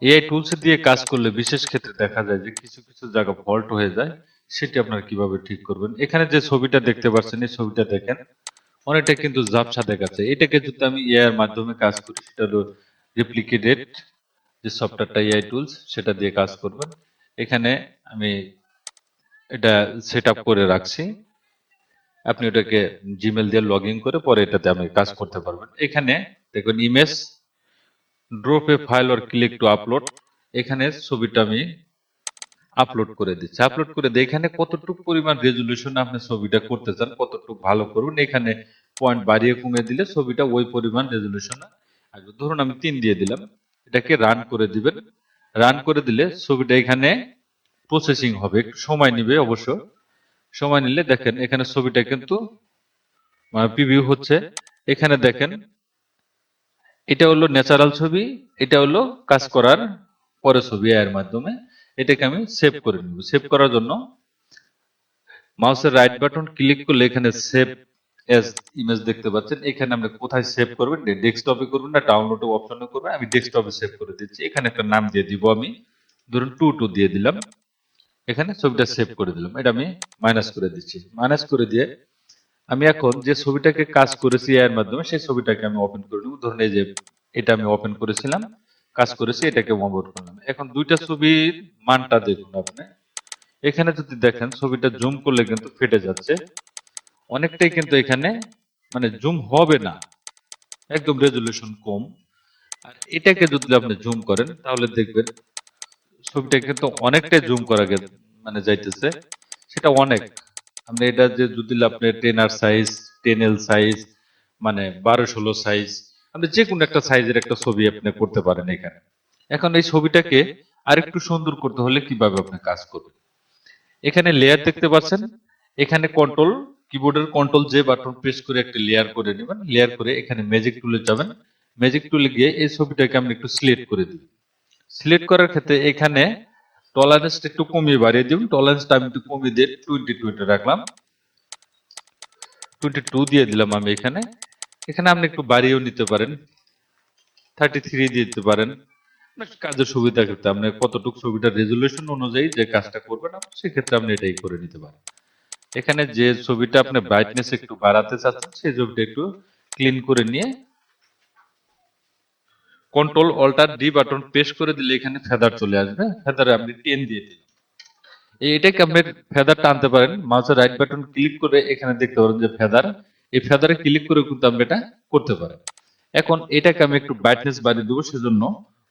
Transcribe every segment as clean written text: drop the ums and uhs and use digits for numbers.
AI tools দিয়ে কাজ করলে বিশেষ ক্ষেত্রে দেখা যায় যে কিছু কিছু জায়গা ফল্ট হয়ে যায়, সেটি আপনারা কিভাবে ঠিক করবেন। এখানে যে ছবিটা দেখতে পাচ্ছেন এই ছবিটা দেখেন অনেকটা কিন্তু ঝাপসা দেখাচ্ছে। এটাকে যদি আমি এআই এর মাধ্যমে কাজ করি সেটা হলো রেপ্লিকেটেড যে সফটওয়্যারটা এআই টুলস সেটা দিয়ে কাজ করবেন। এখানে আমি এটা সেট আপ করে রাখছি, আপনি ওটাকে জিমেল দিয়ে লগ ইন করে পরে এটাতে আপনি কাজ করতে পারবেন। এখানে দেখুন image drop A file or click to upload, এখানে ছবিটা আমি আপলোড করে দিচ্ছি। আপলোড করে দিয়ে এখানে কতটুকু পরিমাণ রেজুলেশন আপনি ছবিটা করতে চান, কতটুকু ভালো করুন, এখানে পয়েন্ট বাড়িয়ে কমিয়ে দিলে ছবিটা ওই পরিমাণ রেজুলেশন আসবে। ধরুন আমি 3 দিয়ে দিলাম, এটাকে রান করে দিবেন। রান করে দিলে ছবিটা এখানে প্রসেসিং হবে, একটু সময় নিবে অবশ্য। সময় নিলে দেখেন এখানে ছবিটা কিন্তু প্রিভিউ হচ্ছে। এখানে দেখেন এটা হলো ন্যাচারাল ছবি, এটা হলো কাজ করার পরে ছবি এর মাধ্যমে। এটাকে আমি সেভ করে নিব। সেভ করার জন্য মাউসের রাইট বাটন ক্লিক করলে এখানে সেভ এজ ইমেজ দেখতে পাচ্ছেন। এখানে আপনি কোথায় সেভ করবেন, ডেস্কটপে করবেন না ডাউনলোড অপশনে করবেন। আমি ডেস্কটপে সেভ করে দিচ্ছি। এখানে একটা নাম দিয়ে দিব, আমি ধরুন 22 দিয়ে দিলাম। এখানে ছবিটা সেভ করে দিলাম। এটা আমি মাইনাস করে দিচ্ছি। মাইনাস করে দিয়ে আমি এখন যে ছবিটাকে কাজ করেছি এর মাধ্যমে সেই ছবিটাকে আমি ওপেন করে নেব। ধরুন এই যে এটা আমি ওপেন করেছিলাম, কাজ করেছি, এটাকে ওপেন করলাম। এখন দুইটা ছবির মানটা দেখুন আপনি। এখানে যদি দেখেন ছবিটা জুম করলে কিন্তু ফেটে যাচ্ছে অনেকটাই, কিন্তু এখানে মানে জুম হবে না, একদম রেজুলেশন কম। আর এটাকে যদি আপনি জুম করেন তাহলে দেখবেন ছবিটা কিন্তু অনেকটাই জুম করা মানে যাইতেছে, সেটা অনেক। আপনি এটা যে যদি আপনি 10R সাইজ, 10L সাইজ, মানে 12-16 সাইজ, আপনি যে কোনো একটা সাইজের একটা ছবি আপনি করতে পারেন এখানে। এখন এই ছবিটাকে আরেকটু সুন্দর করতে হলে কিভাবে আপনি কাজ করবেন, এখানে লেয়ার দেখতে পাচ্ছেন। এখানে কন্ট্রোল কিবোর্ডের কন্ট্রোল জে বাটন প্রেস করে একটা লেয়ার করে নেবেন। লেয়ার করে এখানে ম্যাজিক টুলে যাবেন। ম্যাজিক টুলে গিয়ে এই ছবিটাকে আপনি একটু সিলেক্ট করে দিবেন। সিলেক্ট করার ক্ষেত্রে এখানে টলারেন্সটা একটু কমিয়ে বাড়িয়ে দিন। টলারেন্সটা আমি একটু কমিয়ে দিয়ে 22 রাখলাম, 22 দিয়ে দিলাম আমি এখানে। এখানে আপনি একটু বাড়িয়েও নিতে পারেন, 33 দিয়ে দিতে পারেন। কাজের সুবিধা ক্ষেত্রে আপনি কতটুকু ছবিটার রেজুলেশন অনুযায়ী যে কাজটা করবেন সেক্ষেত্রে আপনি এটাই করে নিতে পারেন। এখানে যে ছবিটা আপনি ব্রাইটনেস একটু বাড়াতে চাচ্ছেন সেই ছবিটা একটু ক্লিন করে নিয়ে control alter D button press করে দিলে এখানে ফেদার চলে আসবে। ফেদারে আপনি 10 দিয়ে দিন। এটাকে আপনি ফেদার টানতে পারেন, মাউসের রাইট বাটন ক্লিক করে এখানে দেখতে পারেন যে ফেদার, এই ফেদারে ক্লিক করে কিন্তু আপনি এটা করতে পারেন। এখন এটাকে আমি একটু ব্রাইটনেস বাড়িয়ে দেবো, সেজন্য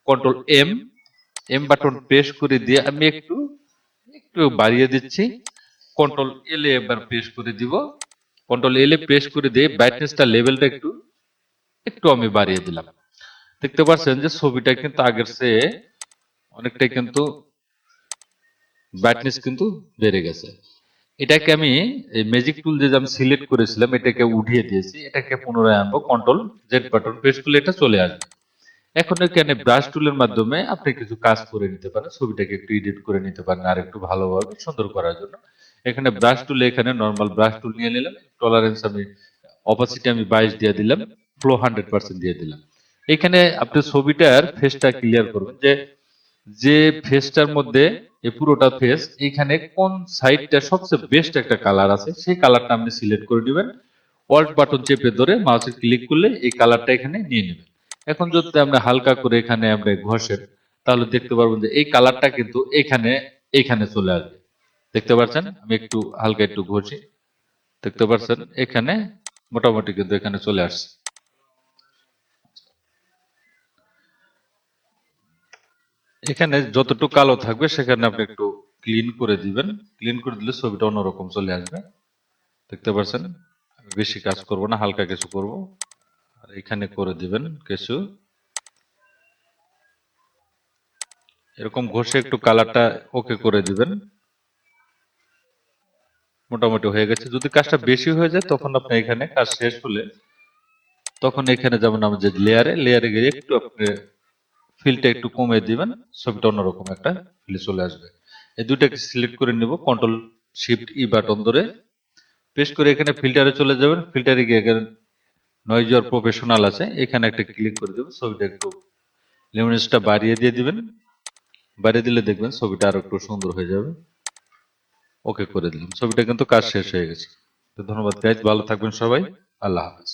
কন্ট্রোল এম বাটন প্রেস করে দিয়ে আমি একটু একটু বাড়িয়ে দিচ্ছি। কন্ট্রোল এল এবার প্রেস করে দিব। কন্ট্রোল এল প্রেস করে দিয়ে ব্রাইটনেসটা লেভেলটা একটু একটু আমি বাড়িয়ে দিলাম। দেখতে পাচ্ছেন যে ছবিটা কিন্তু আগের চেয়ে অনেকটাই কিন্তু ব্রাইটনেস কিন্তু বেড়ে গেছে। এটাকে আমি এই ম্যাজিক টুল যে আমি সিলেক্ট করেছিলাম এটাকে উঠিয়ে দিয়েছি। এটাকে পুনরায় আনবো, কন্ট্রোল জেড বাটন প্রেস করলে এটা চলে আসবে। এখন এখানে ব্রাশ টুলের মাধ্যমে আপনি কিছু কাজ করে নিতে পারেন, ছবিটাকে একটু এডিট করে নিতে পারেন আর একটু ভালোভাবে সুন্দর করার জন্য। এখানে ব্রাশ টুলে এখানে নরমাল ব্রাশ টুল নিয়ে নিলাম। টলারেন্স আমি অপাসিটি আমি 22 দিয়ে দিলাম, ফ্লো 100% দিয়ে দিলাম। এখানে আপনি ছবিটার ফেসটা ক্লিয়ার করবেন, যে যে ফেসটার মধ্যে এই পুরোটা ফেস, এখানে কোন সাইডটা সবচেয়ে বেস্ট একটা কালার আছে সেই কালারটা আপনি সিলেক্ট করে দিবেন। অল্ট বাটন চেপে ধরে মাউসে ক্লিক করলে এই কালারটা এখানে নিয়ে নেবেন। এখন যদি আমরা হালকা করে এখানে আমরা ঘষেন তাহলে দেখতে পারবেন যে এই কালারটা কিন্তু এখানে এখানে চলে আসবে। দেখতে পাচ্ছেন আমি একটু হালকা একটু ঘষি, দেখতে পাচ্ছেন এখানে মোটামুটি কিন্তু এখানে চলে আসছে। এখানে যতটুকু কালো থাকবে সেখানে আপনি একটু ক্লিন করে দিবেন। ক্লিন করে দিলে ছবিটা অন্যরকম চলে আসবে। দেখতে পাচ্ছেন আমি বেশি কাজ করব না, হালকা কিছু করব। আর এখানে করে দিবেন কিছু এরকম ঘষে একটু কালারটা ওকে করে দিবেন। মোটামুটি হয়ে গেছে। যদি কাজটা বেশি হয়ে যায় তখন আপনি এখানে কাজ শেষ হলে তখন এখানে যেমন আমাদের লেয়ারে গিয়ে একটু আপনি ফিলটা একটু কমিয়ে দিবেন, ছবিটা অন্যরকম একটা ফিল চলে আসবে। এই দুইটাকে সিলেক্ট করে নিব, কন্ট্রোল শিফট ই বাটন ধরে প্রেস করে এখানে ফিল্টারে চলে যাবেন। ফিল্টারে গিয়ে এখানে নয়েজ আর প্রফেশনাল আছে, এখানে একটা ক্লিক করে দেবেন। ছবিটা একটু লিমিনেসটা বাড়িয়ে দিয়ে দিবেন। বাইরে দিলে দেখবেন ছবিটা আরো একটু সুন্দর হয়ে যাবে। ওকে করে দিলাম, ছবিটা কিন্তু কাজ শেষ হয়ে গেছে। তো ধন্যবাদ গাইজ, ভালো থাকবেন সবাই। আল্লাহ হাফেজ।